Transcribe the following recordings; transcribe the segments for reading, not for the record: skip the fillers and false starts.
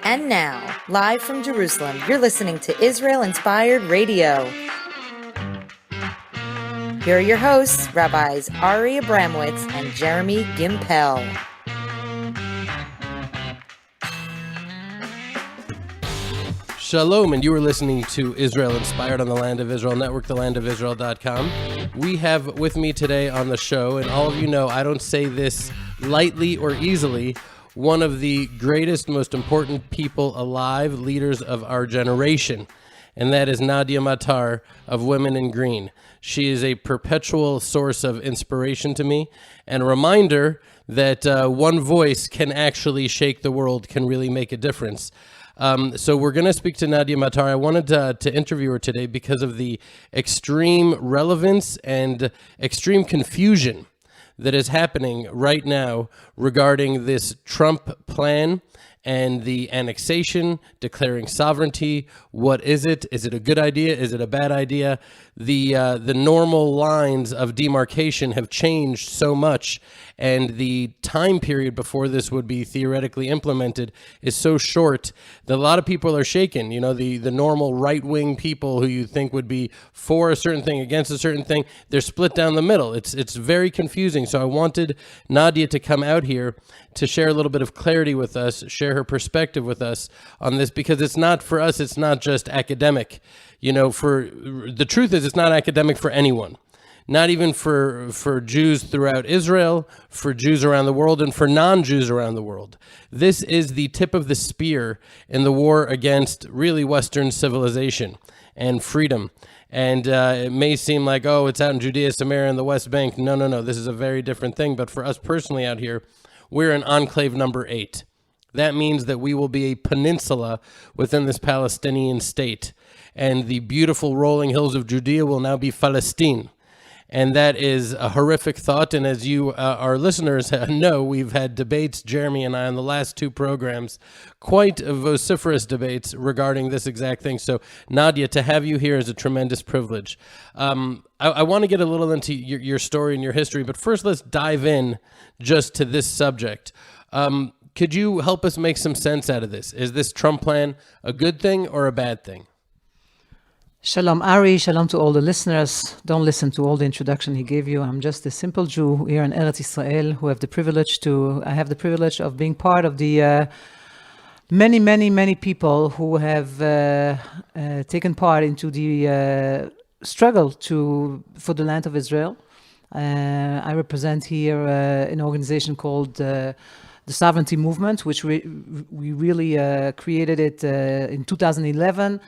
And now, live from Jerusalem, you're listening to Israel Inspired Radio. Here are your hosts, Rabbis Ari Abramowitz and Jeremy Gimpel. Shalom, and you are listening to Israel Inspired on the Land of Israel Network, thelandofisrael.com. We have with me today on the show, and all of you know I don't say this lightly or easily, one of the greatest, most important people alive, leaders of our generation, and that is Nadia Matar of Women in Green. She is a perpetual source of inspiration to me, and a reminder that one voice can actually shake the world, can really make a difference. So we're going to speak to Nadia Matar. I wanted to interview her today because of the extreme relevance and extreme confusion that is happening right now regarding this Trump plan and the annexation, declaring sovereignty. What is it? Is it a good idea? Is it a bad idea? The normal lines of demarcation have changed so much, and the time period before this would be theoretically implemented is so short that a lot of people are shaken. You know, the normal right-wing people who you think would be for a certain thing, against a certain thing, they're split down the middle. It's very confusing. So I wanted Nadia to come out here to share a little bit of clarity with us, share her perspective with us on this, because it's not, for us, it's not just academic. You know, for the truth is, it's not academic for anyone. Not even for Jews throughout Israel, for Jews around the world, and for non-Jews around the world. This is the tip of the spear in the war against really Western civilization and freedom. And it may seem like, oh, it's out in Judea, Samaria, and the West Bank. No. This is a very different thing. But for us personally out here, we're in enclave number 8. That means that we will be a peninsula within this Palestinian state. And the beautiful rolling hills of Judea will now be Palestine. And that is a horrific thought. And as you, our listeners know, we've had debates, Jeremy and I, on the last 2 programs, quite vociferous debates regarding this exact thing. So, Nadia, to have you here is a tremendous privilege. I want to get a little into your story and your history, but first let's dive in just to this subject. Could you help us make some sense out of this? Is this Trump plan a good thing or a bad thing? Shalom, Ari. Shalom to all the listeners. Don't listen to all the introduction he gave you. I'm just a simple Jew here in Eretz Israel who have the privilege of being part of the many people who have taken part into the struggle for the land of Israel. I represent here an organization called the Sovereignty Movement, which we really created it in 2011.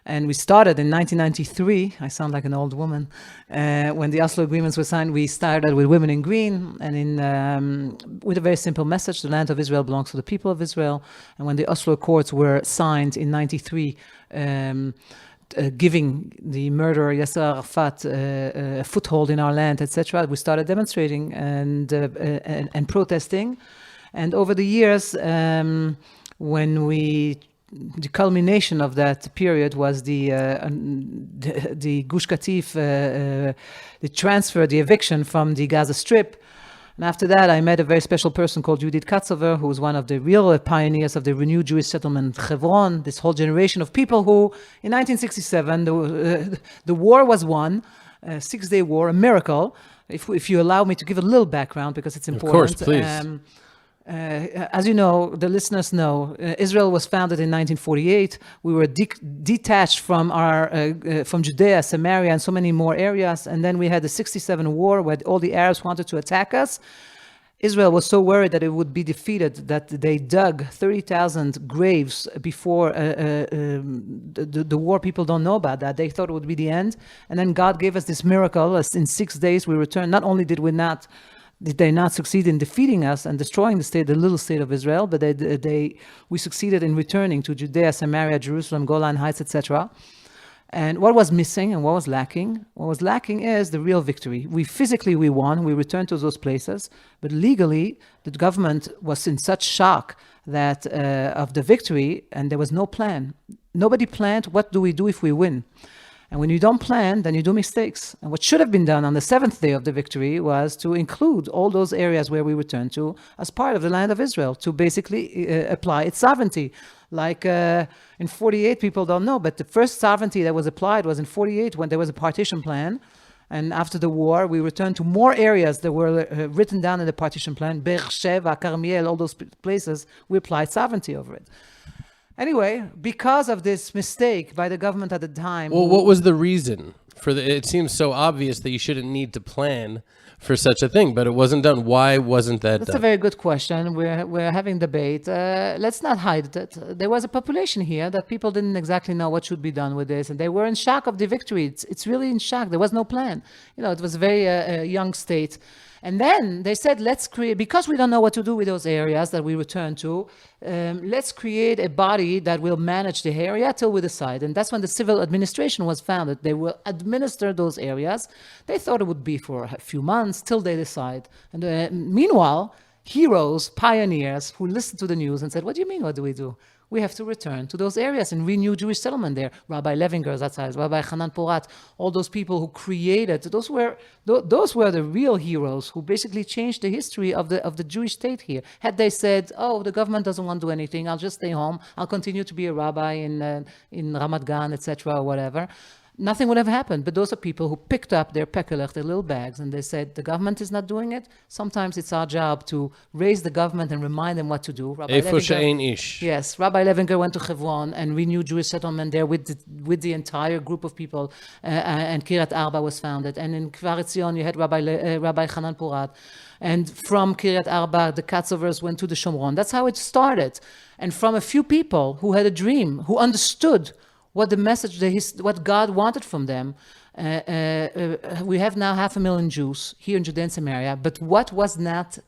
And we started in 1993. I sound like an old woman. When the Oslo agreements were signed, we started with Women in Green, and with a very simple message: the land of Israel belongs to the people of Israel. And when the Oslo Accords were signed in 93, giving the murderer Yasser Arafat a foothold in our land, etc., we started demonstrating and protesting. And over the years, the culmination of that period was the Gush Katif, the transfer, the eviction from the Gaza Strip. And after that, I met a very special person called Judith Katzover, who was one of the real pioneers of the renewed Jewish settlement Hebron, this whole generation of people who, in 1967, the war was won, a 6-day war, a miracle. If you allow me to give a little background, because it's important. Of course, please. As you know, the listeners know, Israel was founded in 1948. We were detached from from Judea, Samaria, and so many more areas. And then we had the 1967 war, where all the Arabs wanted to attack us. Israel was so worried that it would be defeated that they dug 30,000 graves before the war. People don't know about that. They thought it would be the end. And then God gave us this miracle. In 6 days, we returned. Not only did they not succeed in defeating us and destroying the little state of Israel, but we succeeded in returning to Judea, Samaria, Jerusalem, Golan Heights, etc. And what was missing and what was lacking? What was lacking is the real victory. We won, we returned to those places, but legally, the government was in such shock that of the victory, and there was no plan. Nobody planned, what do we do if we win? And when you don't plan, then you do mistakes. And what should have been done on the seventh day of the victory was to include all those areas where we returned to as part of the land of Israel, to basically apply its sovereignty. Like in 48, people don't know, but the first sovereignty that was applied was in 48 when there was a partition plan. And after the war, we returned to more areas that were written down in the partition plan. Beersheba, Carmiel, all those places, we applied sovereignty over it. Anyway, because of this mistake by the government at the time... Well, what was the reason for it seems so obvious that you shouldn't need to plan for such a thing, but it wasn't done. Why wasn't that done? That's a very good question. We're having debate. Let's not hide it. There was a population here that people didn't exactly know what should be done with this, and they were in shock of the victory. It's really in shock. There was no plan. It was a very young state. And then they said, let's create, because we don't know what to do with those areas that we return to, let's create a body that will manage the area till we decide. And that's when the civil administration was founded. They will administer those areas. They thought it would be for a few months till they decide. And meanwhile, heroes, pioneers who listened to the news and said, what do you mean, what do we do? We have to return to those areas and renew Jewish settlement there. Rabbi Levinger, that's Rabbi Hanan Porat, all those people who created, those were the real heroes who basically changed the history of the Jewish state here. Had they said, oh, the government doesn't want to do anything, I'll just stay home, I'll continue to be a rabbi in Ramat Gan, etc., or whatever, nothing would have happened. But those are people who picked up their pekelech, their little bags, and they said, the government is not doing it. Sometimes it's our job to raise the government and remind them what to do. Yes, Rabbi Levinger went to Hebron and renewed Jewish settlement there with the entire group of people, and Kiryat Arba was founded. And in Kvar Etzion, you had Rabbi Hanan Porat. And from Kiryat Arba, the Katzovers went to the Shomron. That's how it started. And from a few people who had a dream, who understood what the message, what God wanted from them. We have now 500,000 Jews here in Judea and Samaria, but what was not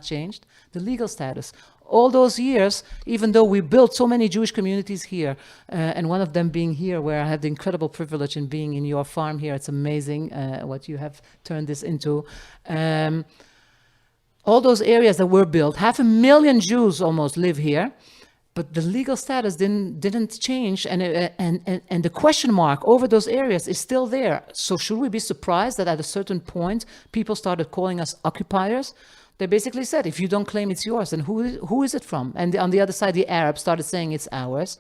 changed? The legal status. All those years, even though we built so many Jewish communities here, and one of them being here, where I had the incredible privilege in being in your farm here, it's amazing what you have turned this into. All those areas that were built, 500,000 Jews almost live here. But the legal status didn't change, and the question mark over those areas is still there. So should we be surprised that at a certain point, people started calling us occupiers? They basically said, if you don't claim it's yours, then who is it from? And on the other side, the Arabs started saying it's ours.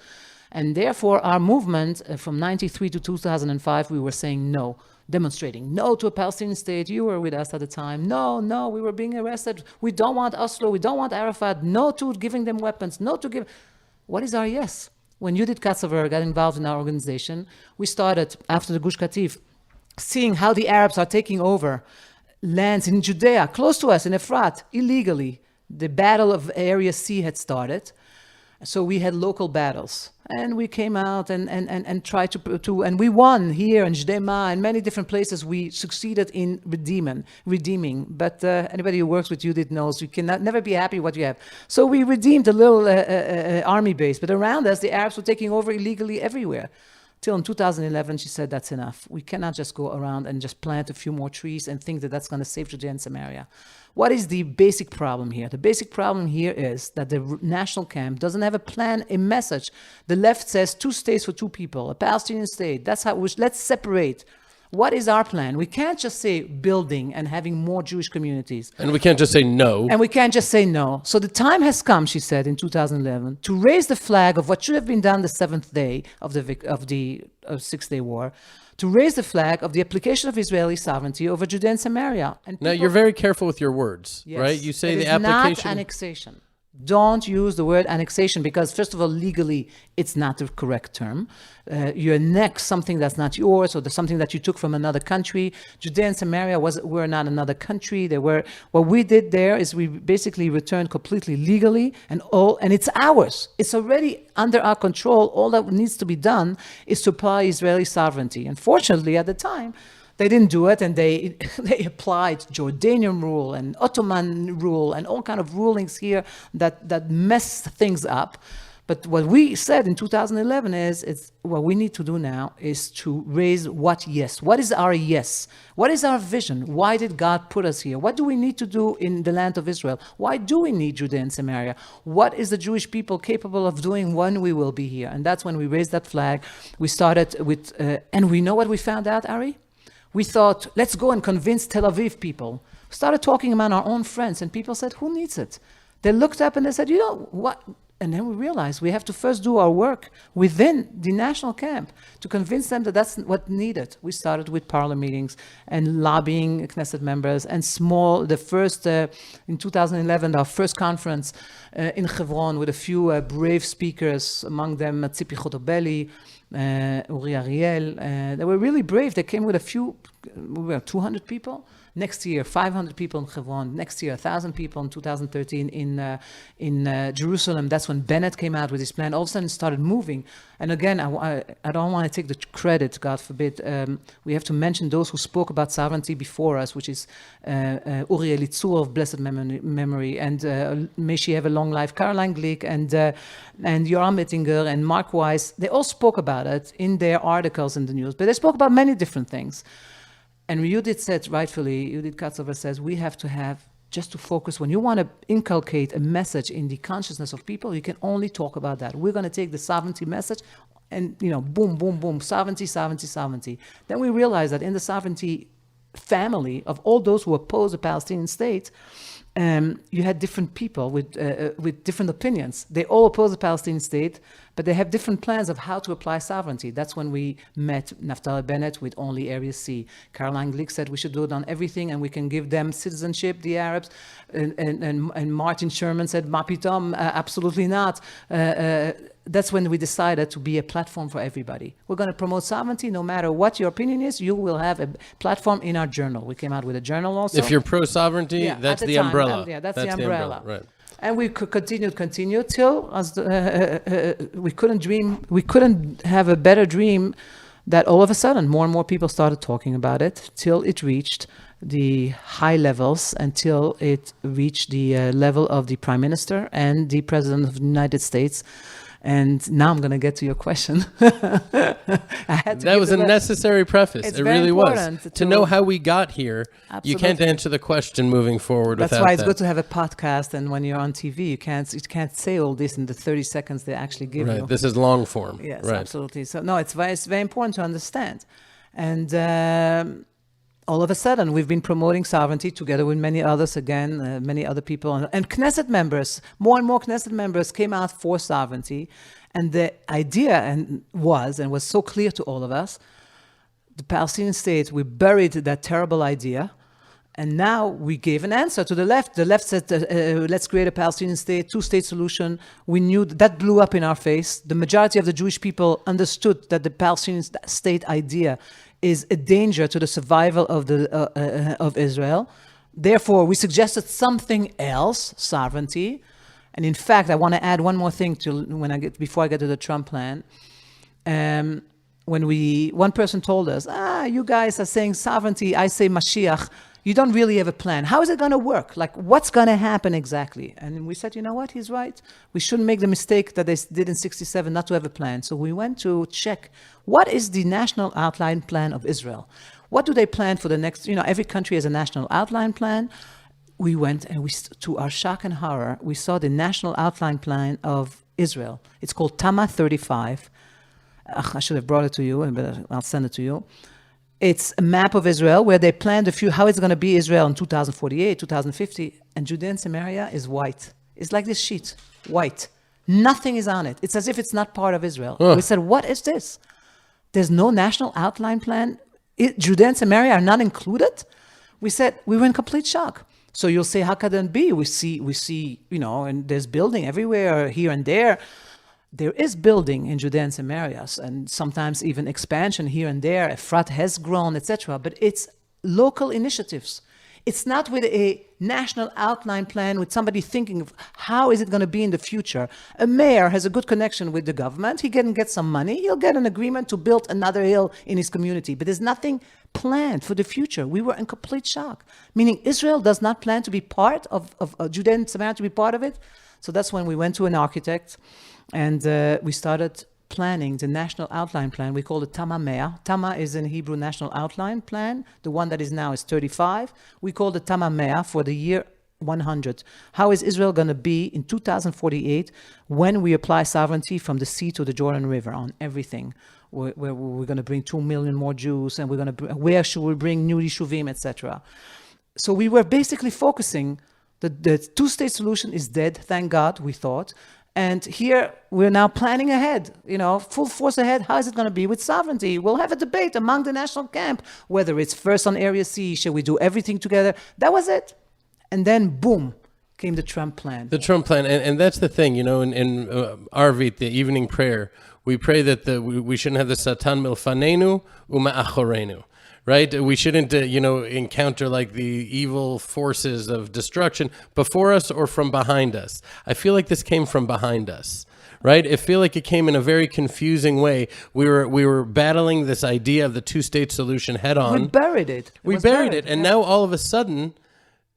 And therefore, our movement from 93 to 2005, we were saying no, demonstrating no to a Palestinian state. You were with us at the time. No, we were being arrested. We don't want Oslo. We don't want Arafat. No to giving them weapons. No to give. What is our yes? When Judith Katzover got involved in our organization, we started, after the Gush Katif, seeing how the Arabs are taking over lands in Judea, close to us, in Efrat, illegally. The Battle of Area C had started. So we had local battles, and we came out and tried to and we won here in Jdema and many different places. We succeeded in redeeming. But anybody who works with Judith knows you cannot never be happy with what you have. So we redeemed a little army base, but around us the Arabs were taking over illegally everywhere. Till in 2011, she said, that's enough. We cannot just go around and just plant a few more trees and think that that's going to save Judea and Samaria. What is the basic problem here? The basic problem here is that the national camp doesn't have a plan, a message. The left says 2 states for 2 people, a Palestinian state. That's how, let's separate. What is our plan? We can't just say building and having more Jewish communities. And we can't just say no. And we can't just say no. So the time has come, she said in 2011, to raise the flag of what should have been done the 7th day of the 6-day war, to raise the flag of the application of Israeli sovereignty over Judea and Samaria. And now, you're very careful with your words, yes, right? You say it the is application... not annexation. Don't use the word annexation because, first of all, legally, it's not the correct term. You annex something that's not yours or something that you took from another country. Judea and Samaria were not another country. What we did there is we basically returned completely legally, and it's ours. It's already under our control. All that needs to be done is to apply Israeli sovereignty. Unfortunately, at the time, they didn't do it, and they applied Jordanian rule and Ottoman rule and all kind of rulings here that messed things up. But what we said in 2011 is what we need to do now is to raise what yes. What is our yes? What is our vision? Why did God put us here? What do we need to do in the land of Israel? Why do we need Judea and Samaria? What is the Jewish people capable of doing when we will be here? And that's when we raised that flag. We started with, and we know what we found out, Ari? We thought, let's go and convince Tel Aviv people. Started talking about our own friends, and people said, who needs it? They looked up and they said, you know what? And then we realized we have to first do our work within the national camp to convince them that that's what needed. We started with parlor meetings and lobbying Knesset members and in 2011, our first conference in Hebron with a few brave speakers, among them Tzipi Chotobeli, Uri Ariel. They were really brave. They came with we were 200 people. Next year, 500 people in Hebron. Next year, 1,000 people in 2013 in Jerusalem. That's when Bennett came out with his plan. All of a sudden, it started moving. And again, I don't want to take the credit, God forbid. We have to mention those who spoke about sovereignty before us, which is Uri Elitzur of blessed memory, and may she have a long life, Caroline Glick, and Yoram Ettinger, and Mark Weiss. They all spoke about it in their articles in the news, but they spoke about many different things. And Judith said, rightfully, Judith Katzover says, we have to have, just to focus, when you want to inculcate a message in the consciousness of people, you can only talk about that. We're going to take the sovereignty message and, boom, boom, boom, sovereignty, sovereignty, sovereignty. Then we realize that in the sovereignty family of all those who oppose a Palestinian state, you had different people with different opinions. They all oppose the Palestinian state, but they have different plans of how to apply sovereignty. That's when we met Naftali Bennett with only Area C. Caroline Glick said we should do it on everything, and we can give them citizenship, the Arabs. And Martin Sherman said, Ma pitom, absolutely not. That's when we decided to be a platform for everybody. We're going to promote sovereignty. No matter what your opinion is, you will have a platform in our journal. We came out with a journal also. If you're pro-sovereignty, that's the umbrella. That's the umbrella. Right. And we could continue till we couldn't have a better dream that all of a sudden more and more people started talking about it till it reached the high levels, until it reached the level of the Prime Minister and the President of the United States. And now I'm going to get to your question. That was a necessary preface. It really was. To know how we got here, absolutely. You can't answer the question moving forward without that. That's why it's good to have a podcast, and when you're on TV, you can't say all this in the 30 seconds they actually give you. Right, this is long form. Yes, right. Absolutely. So, no, it's very important to understand. And all of a sudden, we've been promoting sovereignty together with many others, many other people. And Knesset members, more and more Knesset members came out for sovereignty. And the idea was so clear to all of us, the Palestinian state, we buried that terrible idea. And now we gave an answer to the left. The left said, let's create a Palestinian state, two-state solution. We knew that blew up in our face. The majority of the Jewish people understood that the Palestinian state idea is a danger to the survival of Israel. Therefore, we suggested something else, sovereignty. And in fact, I want to add one more thing before I get to the Trump plan. One person told us, you guys are saying sovereignty, I say Mashiach. You don't really have a plan. How is it going to work? Like, what's going to happen exactly? And we said, you know what? He's right. We shouldn't make the mistake that they did in 1967 not to have a plan. So we went to check, what is the national outline plan of Israel? What do they plan for the next, every country has a national outline plan. We went and to our shock and horror, we saw the national outline plan of Israel. It's called Tama 35. I should have brought it to you, but I'll send it to you. It's a map of Israel where they planned how it's going to be Israel in 2048, 2050, and Judea and Samaria is white. It's like this sheet, white. Nothing is on it. It's as if it's not part of Israel. We said, what is this? There's no national outline plan. Judea and Samaria are not included? We said, we were in complete shock. So you'll say, how could that be? We see, and there's building everywhere, here and there. There is building in Judea and Samaria, and sometimes even expansion here and there. Efrat has grown, etc. But it's local initiatives. It's not with a national outline plan with somebody thinking of how is it going to be in the future. A mayor has a good connection with the government. He can get some money. He'll get an agreement to build another hill in his community. But there's nothing planned for the future. We were in complete shock. Meaning Israel does not plan to be part of Judea and Samaria, to be part of it. So that's when we went to an architect and we started planning the national outline plan. We call it Tama Mea. Tama is in Hebrew national outline plan. The one that is now is 35. We called it Tama Mea for the year 100. How is Israel going to be in 2048 when we apply sovereignty from the sea to the Jordan River on everything? Where we're going to bring 2 million more Jews, and where should we bring new Yishuvim, etc. So we were basically focusing, the two-state solution is dead, thank God, we thought. And here we're now planning ahead, full force ahead. How is it going to be with sovereignty? We'll have a debate among the national camp, whether it's first on Area C, shall we do everything together? That was it. And then, boom, came the Trump plan. The Trump plan. And that's the thing, in Arvit, the evening prayer, we pray that we shouldn't have the Satan milfanenu uma'achorenu. Right? We shouldn't, encounter like the evil forces of destruction before us or from behind us. I feel like this came from behind us, right? I feel like it came in a very confusing way. We were battling this idea of the two-state solution head on. We buried it. We buried it. And now all of a sudden,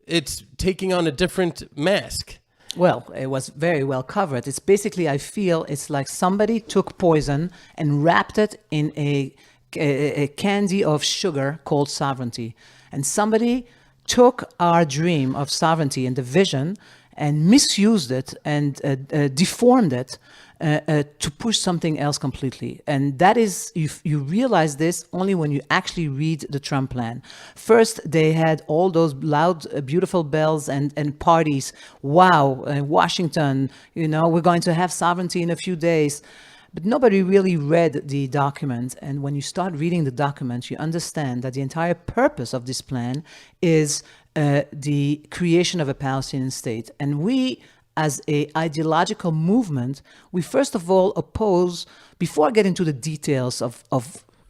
it's taking on a different mask. Well, it was very well covered. It's basically, I feel, it's like somebody took poison and wrapped it in a candy of sugar called sovereignty. And somebody took our dream of sovereignty and the vision and misused it and deformed it to push something else completely. And that is, you realize this only when you actually read the Trump plan. First, they had all those loud, beautiful bells and parties. Wow, Washington, we're going to have sovereignty in a few days. But nobody really read the document. And when you start reading the document, you understand that the entire purpose of this plan is the creation of a Palestinian state. And we, as an ideological movement, we first of all oppose, before I get into the details of the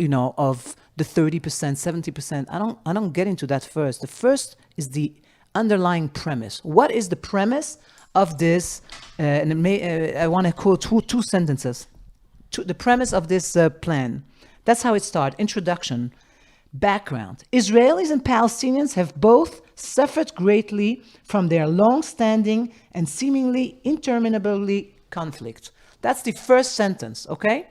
30%, 70%, I don't get into that first. The first is the underlying premise. What is the premise of this? I want to quote two sentences. The premise of this plan. That's how it starts. Introduction. Background. Israelis and Palestinians have both suffered greatly from their long-standing and seemingly interminably conflict. That's the first sentence, okay?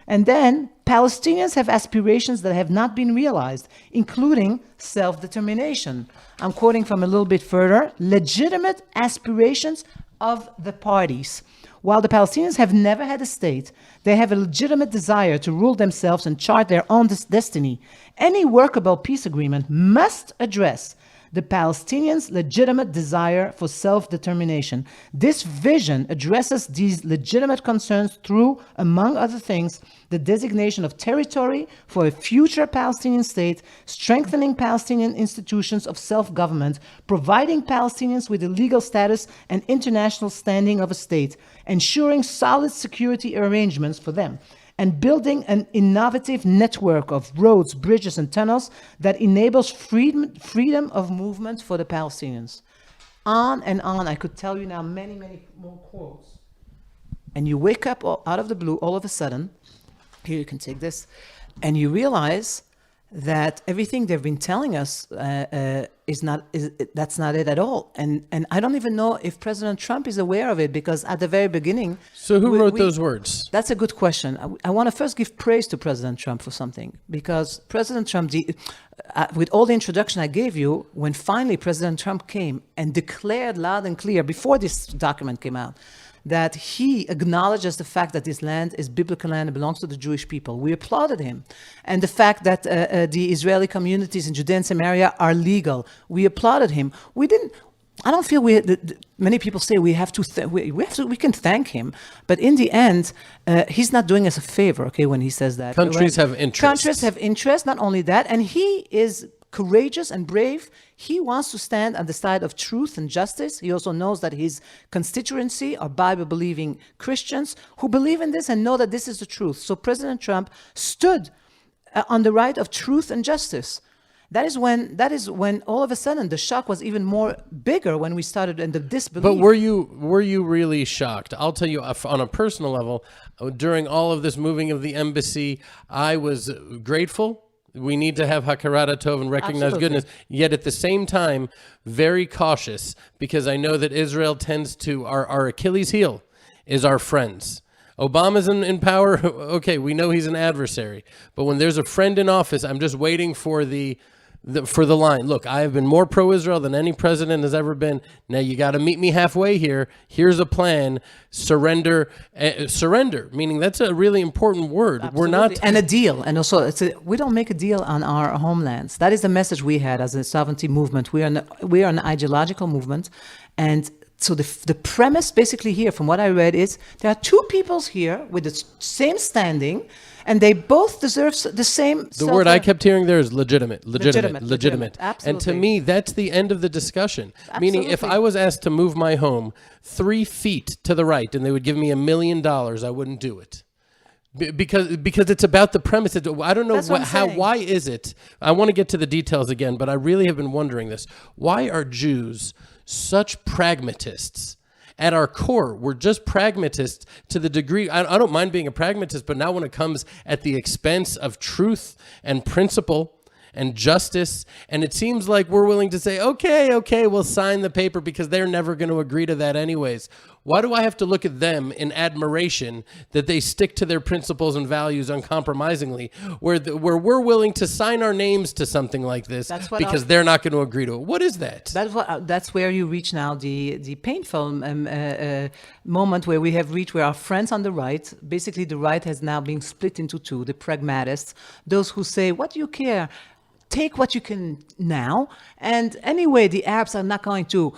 And then Palestinians have aspirations that have not been realized, including self-determination. I'm quoting from a little bit further. Legitimate aspirations of the parties. While the Palestinians have never had a state, they have a legitimate desire to rule themselves and chart their own destiny. Any workable peace agreement must address the Palestinians' legitimate desire for self-determination. This vision addresses these legitimate concerns through, among other things, the designation of territory for a future Palestinian state, strengthening Palestinian institutions of self-government, providing Palestinians with a legal status and international standing of a state, ensuring solid security arrangements for them, and building an innovative network of roads, bridges, and tunnels that enables freedom of movement for the Palestinians. On and on. I could tell you now many, many more quotes. And you wake up out of the blue all of a sudden, here you can take this, and you realize that everything they've been telling us that's not it at all. And I don't even know if President Trump is aware of it, because at the very beginning... So who wrote those words? That's a good question. I want to first give praise to President Trump for something, because President Trump, with all the introduction I gave you, when finally President Trump came and declared loud and clear, before this document came out, that he acknowledges the fact that this land is biblical land and belongs to the Jewish people. We applauded him. And the fact that the Israeli communities in Judea and Samaria are legal. We applauded him. I don't feel many people say we can thank him, but in the end, he's not doing us a favor, okay, when he says that. Countries have interest. Countries have interest, not only that, and he is courageous and brave. He wants to stand on the side of truth and justice. He also knows that his constituency are Bible-believing Christians who believe in this and know that this is the truth. So President Trump stood on the right of truth and justice. That is when all of a sudden the shock was even more bigger, when we started in the disbelief. But were you really shocked? I'll tell you, on a personal level, during all of this moving of the embassy, I was grateful. We need to have Hakarat Tov and recognize Absolutely. goodness. Yet at the same time, very cautious, because I know that Israel tends to, our Achilles heel is our friends. Obama's in power. Okay, we know he's an adversary. But when there's a friend in office, I'm just waiting for the line. Look, I have been more pro-Israel than any president has ever been. Now you got to meet me halfway here. Here's a plan. Surrender, meaning that's a really important word. Absolutely. We're not... And a deal. And also, we don't make a deal on our homelands. That is the message we had as a sovereignty movement. We are an ideological movement. And so the premise basically here, from what I read, is there are two peoples here with the same standing, and they both deserve the same. The word I kept hearing there is legitimate. Legitimate. Absolutely. And to me, that's the end of the discussion. Meaning, if I was asked to move my home 3 feet to the right and they would give me $1 million, I wouldn't do it. Because it's about the premise. I don't know why is it? I want to get to the details again, but I really have been wondering this. Why are Jews such pragmatists? At our core, we're just pragmatists to the degree, I don't mind being a pragmatist, but now when it comes at the expense of truth and principle and justice, and it seems like we're willing to say, okay, we'll sign the paper because they're never going to agree to that anyways. Why do I have to look at them in admiration that they stick to their principles and values uncompromisingly, where we're willing to sign our names to something like this because they're not going to agree to it? What is that? That's where you reach now the painful moment where we have reached where our friends on the right, basically the right has now been split into two, the pragmatists, those who say, what do you care? Take what you can now, and anyway, the Arabs are not going to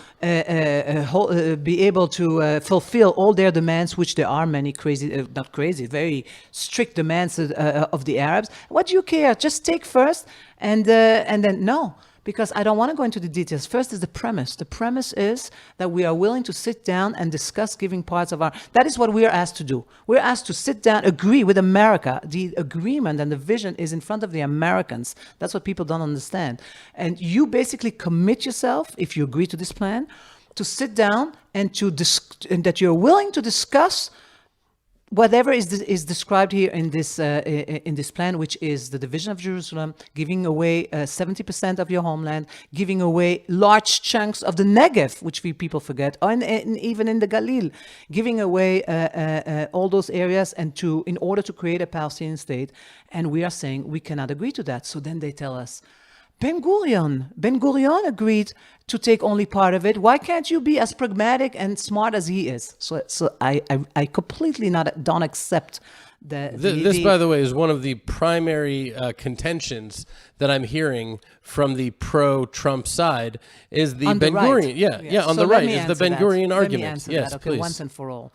be able to fulfill all their demands, which there are many very strict demands of the Arabs. What do you care? Just take first, and then no. Because I don't want to go into the details. First is the premise. The premise is that we are willing to sit down and discuss giving parts of our... That is what we are asked to do. We're asked to sit down, agree with America. The agreement and the vision is in front of the Americans. That's what people don't understand. And you basically commit yourself, if you agree to this plan, to sit down and and that you're willing to discuss whatever is described here in this plan, which is the division of Jerusalem, giving away 70% of your homeland, giving away large chunks of the Negev, which people forget, and even in the Galil, giving away all those areas in order to create a Palestinian state. And we are saying we cannot agree to that. So then they tell us, Bein Gurion agreed to take only part of it. Why can't you be as pragmatic and smart as he is? So I completely don't accept this, by the way, is one of the primary contentions that I'm hearing from the pro-Trump side is the Bein Gurion. Yeah, on the right is the Bein Gurion argument. Yes, okay, please. Once and for all.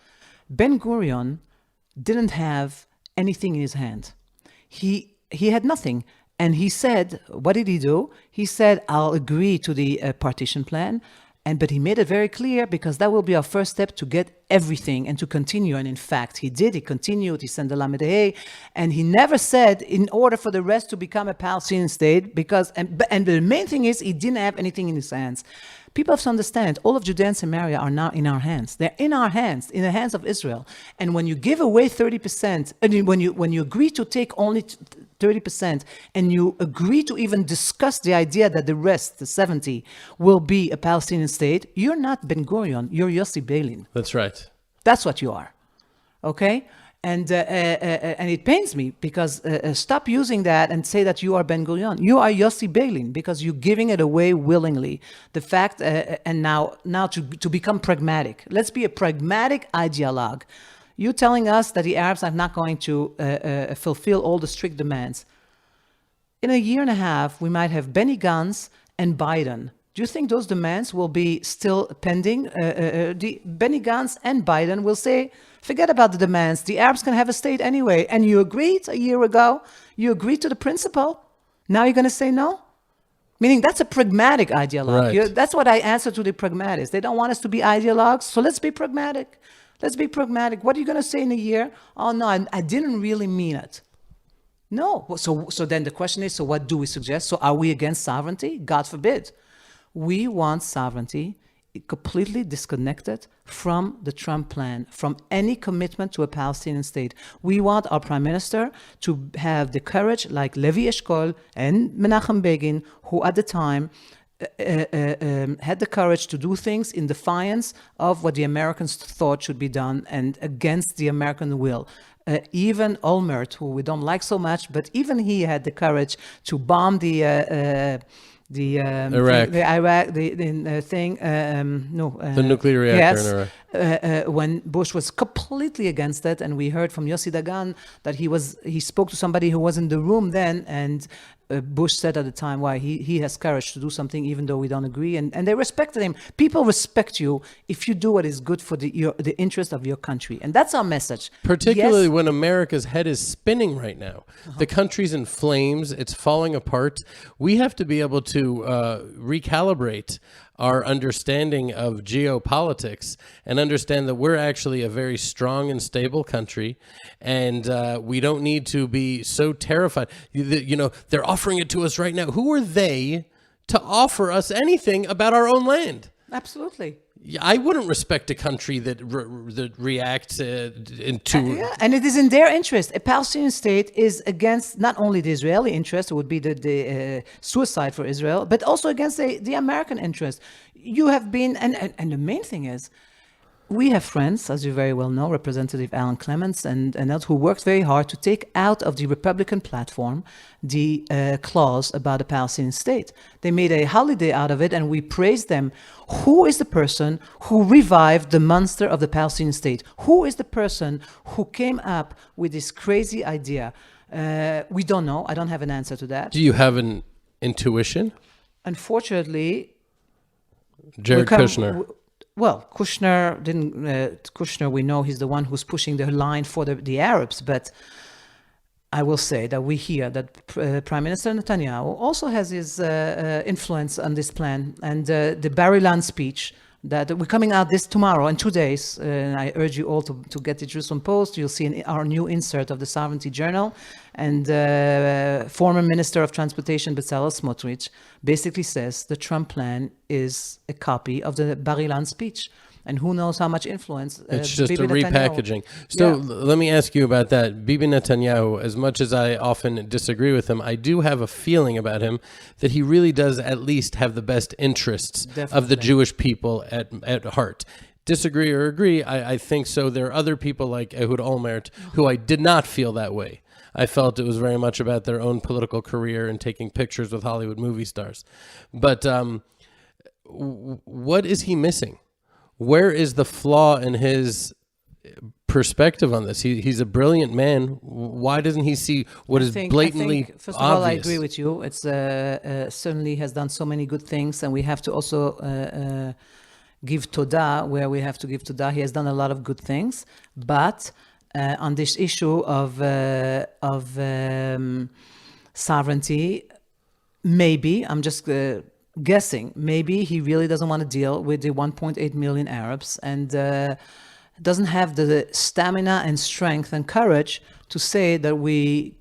Bein Gurion didn't have anything in his hand. He had nothing. And he said, what did he do? He said, I'll agree to the partition plan. But he made it very clear, because that will be our first step to get everything and to continue. And in fact, he did. He continued. He sent the Lamed, and he never said, in order for the rest to become a Palestinian state, and the main thing is, he didn't have anything in his hands. People have to understand, all of Judea and Samaria are now in our hands. They're in our hands, in the hands of Israel. And when you give away 30%, and when you agree to take only 30%, and you agree to even discuss the idea that the rest, the 70, will be a Palestinian state, you're not Bein Gurion, you're Yossi Beilin. That's right. That's what you are. Okay? And it pains me, because stop using that and say that you are Bein Gurion. You are Yossi Beilin, because you're giving it away willingly. The fact, and now to become pragmatic. Let's be a pragmatic ideologue. You're telling us that the Arabs are not going to fulfill all the strict demands. In a year and a half, we might have Benny Gantz and Biden. Do you think those demands will be still pending? Benny Gantz and Biden will say, forget about the demands. The Arabs can have a state anyway. And you agreed a year ago. You agreed to the principle. Now you're going to say no? Meaning that's a pragmatic ideologue. Right. That's what I answer to the pragmatists. They don't want us to be ideologues. So let's be pragmatic. Let's be pragmatic. What are you going to say in a year? Oh, no, I didn't really mean it. No. So then the question is, so what do we suggest? So are we against sovereignty? God forbid. We want sovereignty completely disconnected from the Trump plan, from any commitment to a Palestinian state. We want our prime minister to have the courage, like Levi Eshkol and Menachem Begin, who at the time had the courage to do things in defiance of what the Americans thought should be done and against the American will. Even Olmert, who we don't like so much, but even he had the courage to bomb the Iraq. The nuclear reactor in Iraq. When Bush was completely against it, and we heard from Yossi Dagan that he spoke to somebody who was in the room then, and Bush said at the time why he has courage to do something even though we don't agree, and they respected him. People respect you if you do what is good for the interest of your country, and that's our message. Particularly when America's head is spinning right now. The country's in flames. It's falling apart. We have to be able to recalibrate our understanding of geopolitics and understand that we're actually a very strong and stable country, and we don't need to be so terrified. They're offering it to us right now. Who are they to offer us anything about our own land? Absolutely. I wouldn't respect a country that reacts and it is in their interest. A Palestinian state is against not only the Israeli interest, it would be the suicide for Israel, but also against the American interest. You have been, and the main thing is, we have friends, as you very well know, Representative Alan Clements and others, who worked very hard to take out of the Republican platform the clause about a Palestinian state. They made a holiday out of it, and we praised them. Who is the person who revived the monster of the Palestinian state? Who is the person who came up with this crazy idea? We don't know. I don't have an answer to that. Do you have an intuition? Unfortunately, Jared Kushner. Well, Kushner didn't. Kushner, we know he's the one who's pushing the line for the Arabs. But I will say that we hear that Prime Minister Netanyahu also has his influence on this plan. And the Bar Ilan speech that we're coming out this tomorrow in 2 days. And I urge you all to get the Jerusalem Post. You'll see our new insert of the Sovereignty Journal. And former Minister of Transportation Bezalel Smotrich basically says the Trump plan is a copy of the Bar Ilan speech. And who knows how much influence it's just Bibi a repackaging. So let me ask you about that. Bibi Netanyahu, as much as I often disagree with him, I do have a feeling about him that he really does at least have the best interests of the Jewish people at heart. Disagree or agree, I think so. There are other people like Ehud Olmert who I did not feel that way. I felt it was very much about their own political career and taking pictures with Hollywood movie stars. But what is he missing? Where is the flaw in his perspective on this? He's a brilliant man. Why doesn't he see what is blatantly I think, first of obvious? all, I agree with you. It's certainly has done so many good things, and we have to also give todah where we have to give todah. He has done a lot of good things, but on this issue of sovereignty, maybe I'm just guessing, maybe he really doesn't want to deal with the 1.8 million Arabs and doesn't have the stamina and strength and courage to say that we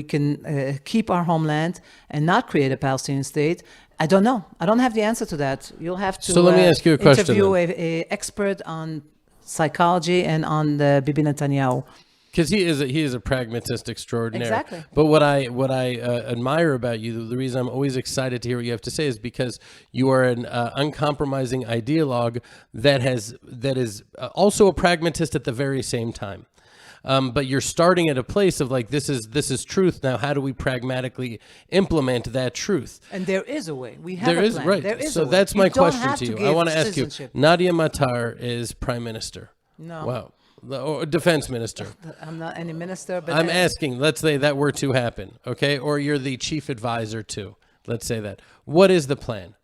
can keep our homeland and not create a Palestinian state. I don't know. I don't have the answer to that. You'll have to let me ask you a question, interview an expert on psychology and on Bibi Netanyahu. Because he is a pragmatist extraordinaire. Exactly. But what I admire about you, the reason I'm always excited to hear what you have to say, is because you are an uncompromising ideologue that is also a pragmatist at the very same time. But you're starting at a place of like, this is truth. Now, how do we pragmatically implement that truth? And there is a way. We have a plan. Right. There is so a way. that's my You don't question have to you. give I want to ask you. citizenship. Nadia Matar is prime minister. No. Wow. Or defense minister. I'm not any minister, but I'm asking, let's say that were to happen, okay? Or you're the chief advisor to, let's say that. What is the plan?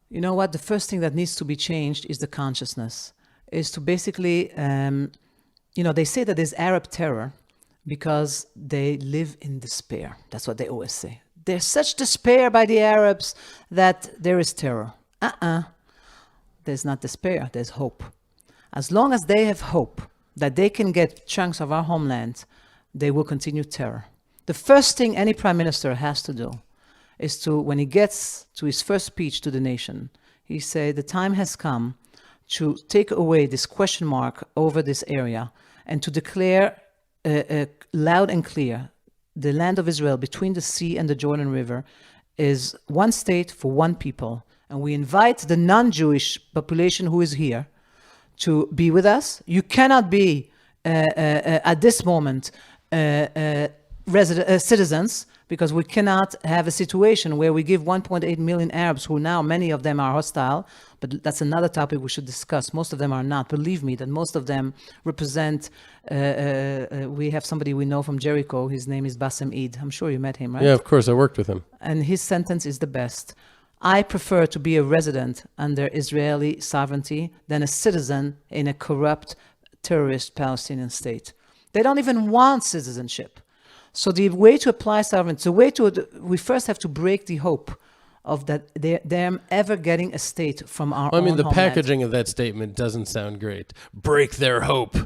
You know what? The first thing that needs to be changed is the consciousness, is to basically, they say that there's Arab terror because they live in despair. That's what they always say. There's such despair by the Arabs that there is terror. There's not despair, there's hope. As long as they have hope that they can get chunks of our homeland, they will continue terror. The first thing any prime minister has to do is to, when he gets to his first speech to the nation, He said, the time has come to take away this question mark over this area and to declare loud and clear the land of Israel between the sea and the Jordan River is one state for one people. And we invite the non-Jewish population who is here to be with us. You cannot be, at this moment, citizens, because we cannot have a situation where we give 1.8 million Arabs, who now many of them are hostile, but that's another topic we should discuss. Most of them are not. Believe me, that most of them represent, we have somebody we know from Jericho, his name is Bassem Eid. I'm sure you met him, right? Yeah, of course, I worked with him. And his sentence is the best. I prefer to be a resident under Israeli sovereignty than a citizen in a corrupt, terrorist Palestinian state. They don't even want citizenship. So the way to apply sovereignty, we first have to break the hope of that them ever getting a state from our own the homeland. packaging of that statement doesn't sound great. Break their hope.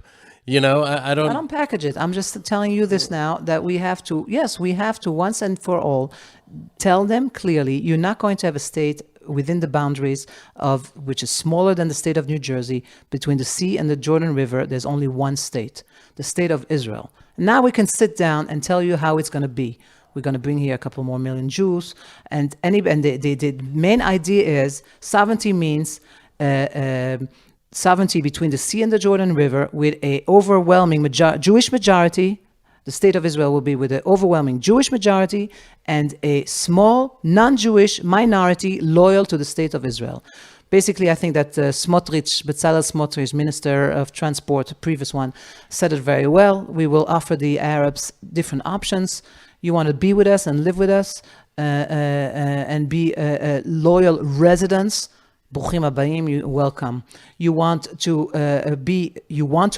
You know, I don't... I don't package it. I'm just telling you this now, that we have to once and for all tell them clearly, you're not going to have a state within the boundaries of, which is smaller than the state of New Jersey, between the sea and the Jordan River. There's only one state, the state of Israel. Now we can sit down and tell you how it's going to be. We're going to bring here a couple more million Jews. And the main idea is sovereignty means sovereignty between the sea and the Jordan River with an overwhelming Jewish majority. The state of Israel will be with an overwhelming Jewish majority and a small non-Jewish minority loyal to the state of Israel. Basically, I think that Bezalel Smotrich, Minister of Transport, the previous one, said it very well. We will offer the Arabs different options. You want to be with us and live with us and be loyal residents. Bruchim Abayim, you welcome. You want to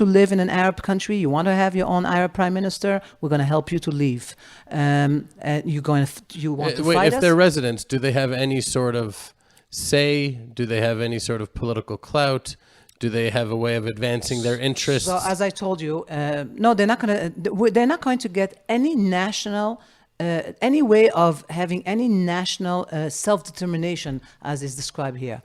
live in an Arab country. You want to have your own Arab prime minister. We're going to help you to leave. And you want to fight us? If they're residents, do they have any sort of say? Do they have any sort of political clout? Do they have a way of advancing their interests? So, as I told you, no, they're not going to get any national. Any way of having any national self-determination, as is described here.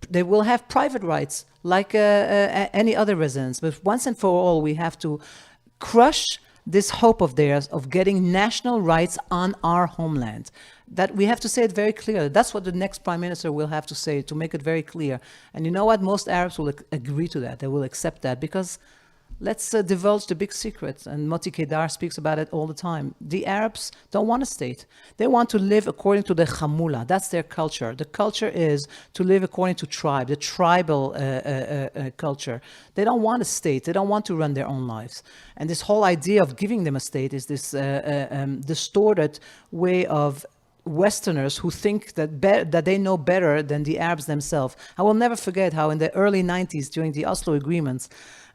They will have private rights like any other residents, but once and for all, we have to crush this hope of theirs of getting national rights on our homeland. That we have to say it very clearly. That's what the next prime minister will have to say, to make it very clear. And you know what? Most Arabs will agree to that. They will accept that, because let's divulge the big secret, and Moti Kedar speaks about it all the time. The Arabs don't want a state. They want to live according to the Chamula. That's their culture. The culture is to live according to tribe, the tribal culture. They don't want a state. They don't want to run their own lives. And this whole idea of giving them a state is this distorted way of Westerners who think that they know better than the Arabs themselves. I will never forget how in the early 90s, during the Oslo agreements,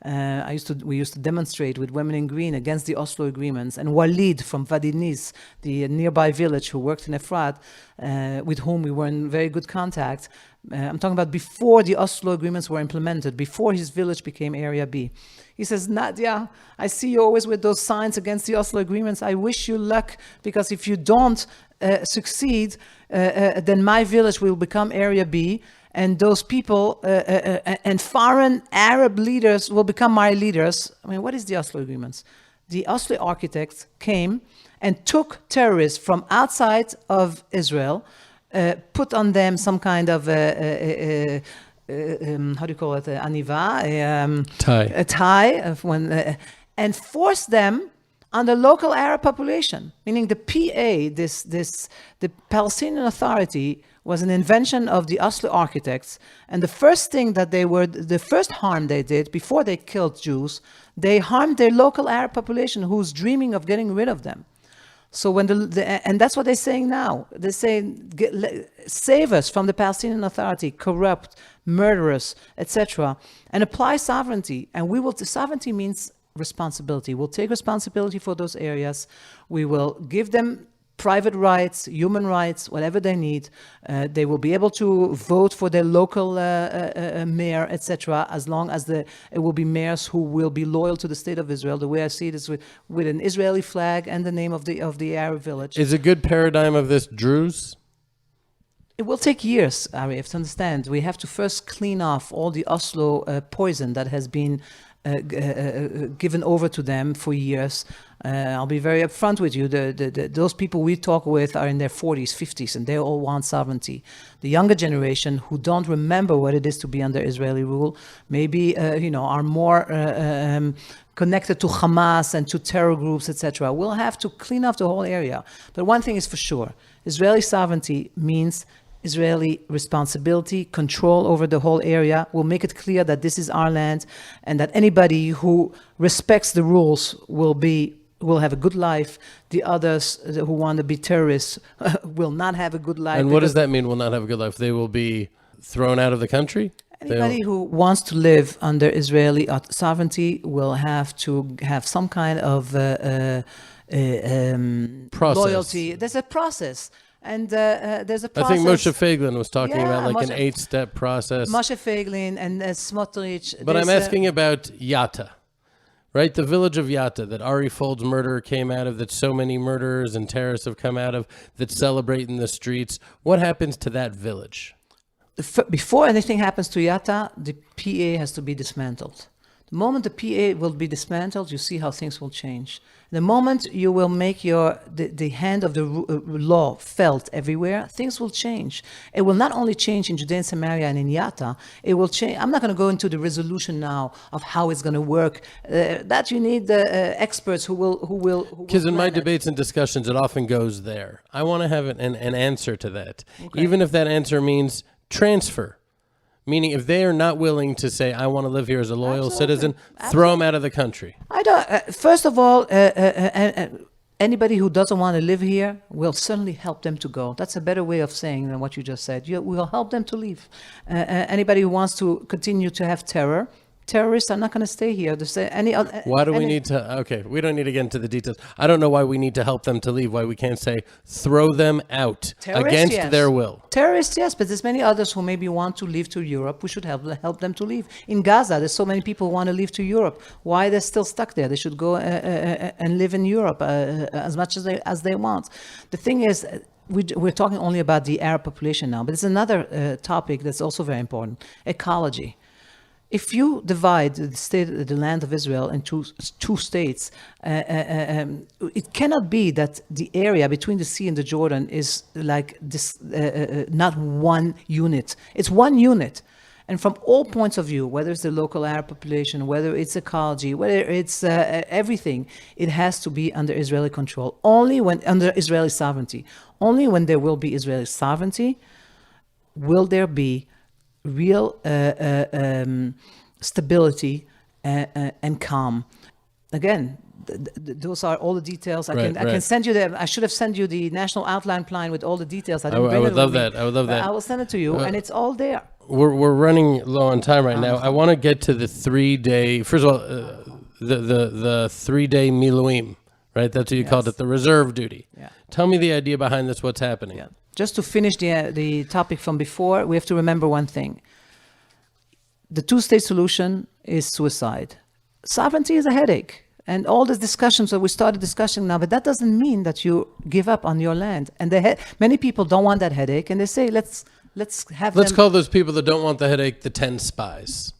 we used to demonstrate with Women in Green against the Oslo agreements. And Walid from Vadinis, the nearby village who worked in Efrat, with whom we were in very good contact. I'm talking about before the Oslo agreements were implemented, before his village became Area B. He says, Nadia, I see you always with those signs against the Oslo agreements. I wish you luck, because if you don't succeed, then my village will become Area B. And those people and foreign Arab leaders will become my leaders. I mean, what is the Oslo agreements? The Oslo architects came and took terrorists from outside of Israel, put on them some kind of how do you call it? Aniva, a tie, and forced them on the local Arab population, meaning the PA, the Palestinian Authority, was an invention of the Oslo architects. And the first harm they did before they killed Jews, they harmed their local Arab population who's dreaming of getting rid of them. So and that's what they're saying now. They're saying, save us from the Palestinian Authority, corrupt, murderous, etc., and apply sovereignty. And sovereignty means responsibility. We'll take responsibility for those areas. We will give them private rights, human rights, whatever they need. They will be able to vote for their local mayor, etc., as long as it will be mayors who will be loyal to the state of Israel. The way I see it is with an Israeli flag and the name of the Arab village. Is a good paradigm of this Druze? It will take years, Ari, you have to understand. We have to first clean off all the Oslo poison that has been given over to them for years. I'll be very upfront with you. Those people we talk with are in their 40s, 50s, and they all want sovereignty. The younger generation who don't remember what it is to be under Israeli rule, maybe are more connected to Hamas and to terror groups, etc. We'll have to clean up the whole area. But one thing is for sure: Israeli sovereignty means Israeli responsibility, control over the whole area. Will make it clear that this is our land, and that anybody who respects the rules will have a good life. The others who want to be terrorists will not have a good life. And what does that mean, will not have a good life? They will be thrown out of the country? Anybody who wants to live under Israeli sovereignty will have to have some kind of Process. loyalty. There's a process. And there's a process. I think Moshe Feiglin was talking Yeah, about like an Moshe- 8-step process. Moshe Feiglin and Smotrich. But I'm there's, asking about Yatta, right? The village of Yatta that Ari Fold's murder came out of, that so many murderers and terrorists have come out of, that celebrate in the streets. What happens to that village? Before anything happens to Yatta, the PA has to be dismantled. The moment the PA will be dismantled, you see how things will change. The moment you will make the hand of the law felt everywhere, things will change. It will not only change in Judea and Samaria and in Yatta, it will change. I'm not going to go into the resolution now of how it's going to work. That you need experts who will. Because in my debates and discussions, it often goes there. I want to have an answer to that. Okay. Even if that answer means transfer. Meaning, if they are not willing to say, I want to live here as a loyal citizen, throw them out of the country. I don't. First of all, anybody who doesn't want to live here, will certainly help them to go. That's a better way of saying than what you just said. We'll help them to leave. Anybody who wants to continue to have terror, terrorists are not going to stay here. Why do we need to? Okay, we don't need to get into the details. I don't know why we need to help them to leave. Why we can't say throw them out against their will. Terrorists, yes, but there's many others who maybe want to leave to Europe. We should help them to leave. In Gaza, there's so many people who want to leave to Europe. Why they're still stuck there? They should go and live in Europe as much as they want. The thing is, we're talking only about the Arab population now, but there's another topic that's also very important: ecology. If you divide the land of Israel into two states, it cannot be that the area between the sea and the Jordan is like this, not one unit. It's one unit. And from all points of view, whether it's the local Arab population, whether it's ecology, whether it's everything, it has to be under Israeli control. Under Israeli sovereignty. Only when there will be Israeli sovereignty will there be real stability and calm. Again, those are all the details. I can send you I should have sent you the national outline plan with all the details. I would love that. I would love that. I will send it to you, and it's all there. We're running low on time right now. I want to get to the 3-day. First of all, the 3-day miluim, right? That's what you called it, the reserve duty. Yeah. Tell me the idea behind this. What's happening? Yeah. Just to finish the topic from before, we have to remember one thing. The two-state solution is suicide. Sovereignty is a headache. And all these discussions that we started discussing now, but that doesn't mean that you give up on your land. And many people don't want that headache, and they say, let's call those people that don't want the headache the 10 spies,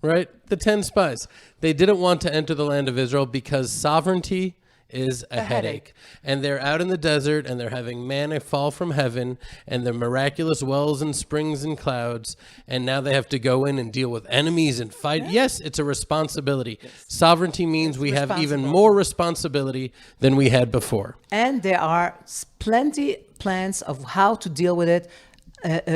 right? The 10 spies. They didn't want to enter the land of Israel because sovereignty is a headache. And they're out in the desert, and they're having manna fall from heaven, and the miraculous wells and springs and clouds, and now they have to go in and deal with enemies and fight. Yes, it's a responsibility. Yes. Sovereignty means we have even more responsibility than we had before. And there are plenty plans of how to deal with it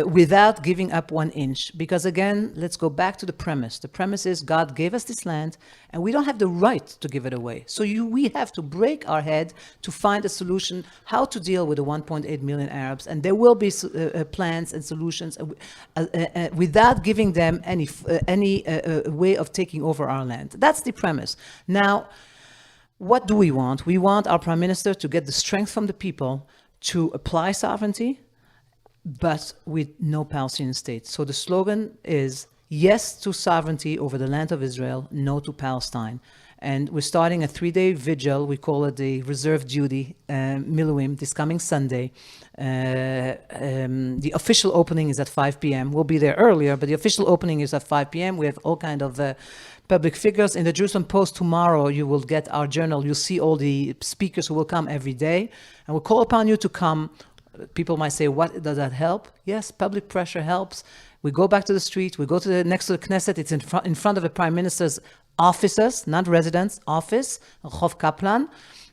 without giving up 1 inch. Because again, let's go back to the premise. The premise is God gave us this land, and we don't have the right to give it away. So we have to break our head to find a solution how to deal with the 1.8 million Arabs. And there will be plans and solutions without giving them any way of taking over our land. That's the premise. Now, what do we want? We want our prime minister to get the strength from the people to apply sovereignty, but with no Palestinian state. So the slogan is yes to sovereignty over the land of Israel, no to Palestine. And we're starting a 3-day vigil. We call it the Reserve Duty Miluim this coming Sunday. The official opening is at 5 p.m. We'll be there earlier, but the official opening is at 5 p.m. We have all kind of public figures. In the Jerusalem Post tomorrow, you will get our journal. You'll see all the speakers who will come every day. And we'll call upon you to come. People might say, what does that help? Yes, public pressure helps. We go back to the street. We go to next to the Knesset. It's in front of the Prime Minister's offices, not residence, office, Rehov Kaplan,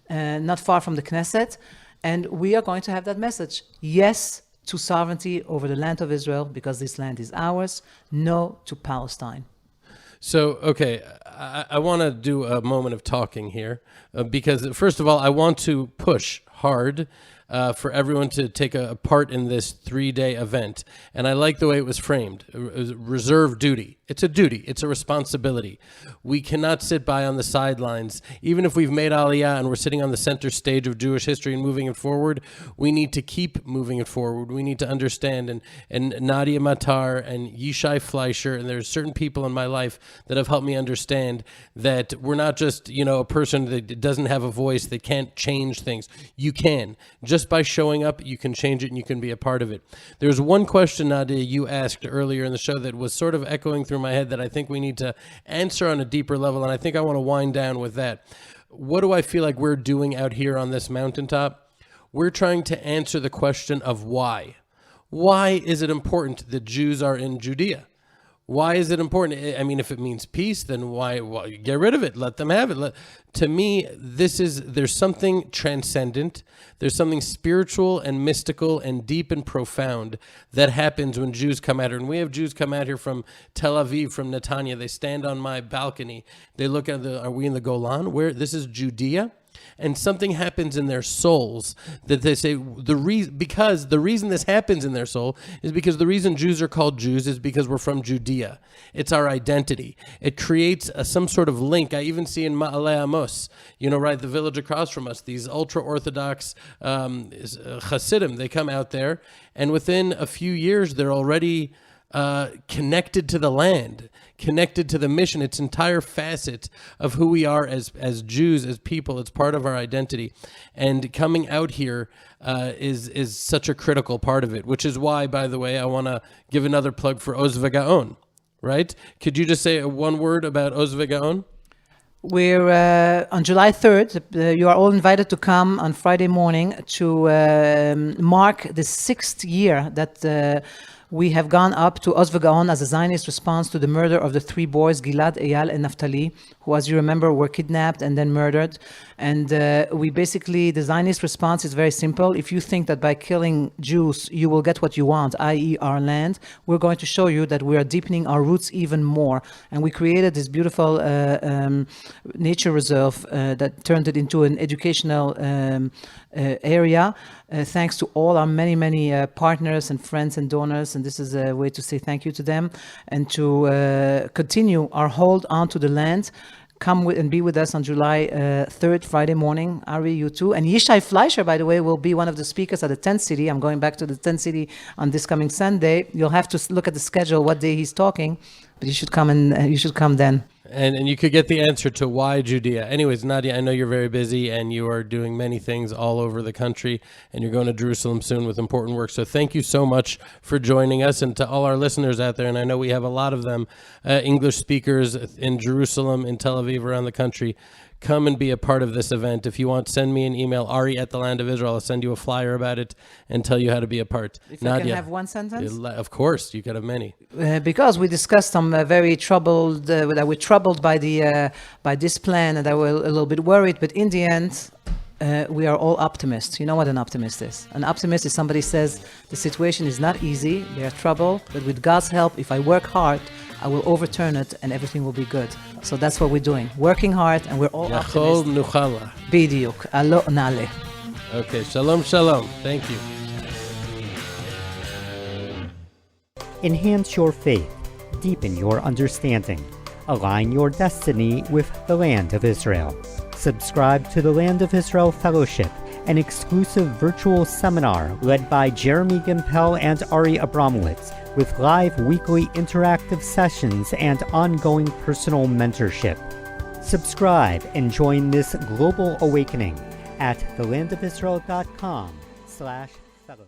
not far from the Knesset. And we are going to have that message. Yes to sovereignty over the land of Israel, because this land is ours. No to Palestine. So, okay, I want to do a moment of talking here because, first of all, I want to push hard for everyone to take a part in this 3-day event. And I like the way it was framed. Reserve duty. It's a duty. It's a responsibility. We cannot sit by on the sidelines. Even if we've made Aliyah and we're sitting on the center stage of Jewish history and moving it forward, we need to keep moving it forward. We need to understand. And Nadia Matar and Yishai Fleischer, and there's certain people in my life that have helped me understand that we're not just, a person that doesn't have a voice, that can't change things. You can. Just by showing up, you can change it and you can be a part of it. There's one question, Nadia, you asked earlier in the show that was sort of echoing through my head that I think we need to answer on a deeper level, and I think I want to wind down with that. What do I feel like we're doing out here on this mountaintop? We're trying to answer the question of why. Why is it important that Jews are in Judea? Why is it important? I mean, if it means peace, then why get rid of it? Let them have it. To me, there's something transcendent. There's something spiritual and mystical and deep and profound that happens when Jews come out here. And we have Jews come out here from Tel Aviv, from Netanya. They stand on my balcony. They look at are we in the Golan? This is Judea? And something happens in their souls that they say because the reason this happens in their soul is because the reason Jews are called Jews is because we're from Judea. It's our identity. It creates some sort of link. I even see in Ma'aleh Amos, right, the village across from us, these ultra-Orthodox Hasidim, they come out there, and within a few years, they're already connected to the land, connected to the mission, its entire facet of who we are as Jews, as people. It's part of our identity. And coming out here is such a critical part of it, which is why, by the way, I want to give another plug for Oz V'Gaon, right? Could you just say one word about Oz V'Gaon? We're on July 3rd. You are all invited to come on Friday morning to mark the 6th year that we have gone up to Oz V'Gaon as a Zionist response to the murder of the 3 boys, Gilad, Eyal, and Naftali, who, as you remember, were kidnapped and then murdered. And the Zionist response is very simple. If you think that by killing Jews, you will get what you want, i.e. our land, we're going to show you that we are deepening our roots even more. And we created this beautiful nature reserve that turned it into an educational area, thanks to all our many partners and friends and donors. And this is a way to say thank you to them and to continue our hold on to the land. Come and be with us on July 3rd, Friday morning. Ari, you too. And Yishai Fleischer, by the way, will be one of the speakers at the Tent City. I'm going back to the Tent City on this coming Sunday. You'll have to look at the schedule, what day he's talking, but you should come then. And you could get the answer to why Judea. Anyways, Nadia, I know you're very busy and you are doing many things all over the country, and you're going to Jerusalem soon with important work. So thank you so much for joining us, and to all our listeners out there, and I know we have a lot of them, English speakers in Jerusalem, in Tel Aviv, around the country. Come and be a part of this event. If you want, send me an email, Ari@thelandofisrael. I'll send you a flyer about it and tell you how to be a part. If Nadia, I can have one sentence? Of course, you could have many. Because we discussed some very troubled, that we're troubled by this plan, and that we're a little bit worried, but in the end, we are all optimists. You know what an optimist is? An optimist is somebody says, the situation is not easy, there's trouble, but with God's help, if I work hard, I will overturn it and everything will be good. So that's what we're doing. Working hard, and we're all Yachol optimists. Nuchala. Bidiuk. Alo nale. Okay, shalom, shalom. Thank you. Enhance your faith, deepen your understanding, align your destiny with the Land of Israel. Subscribe to the Land of Israel Fellowship, an exclusive virtual seminar led by Jeremy Gimpel and Ari Abramowitz, with live weekly interactive sessions and ongoing personal mentorship. Subscribe and join this global awakening at thelandofisrael.com/fellowship.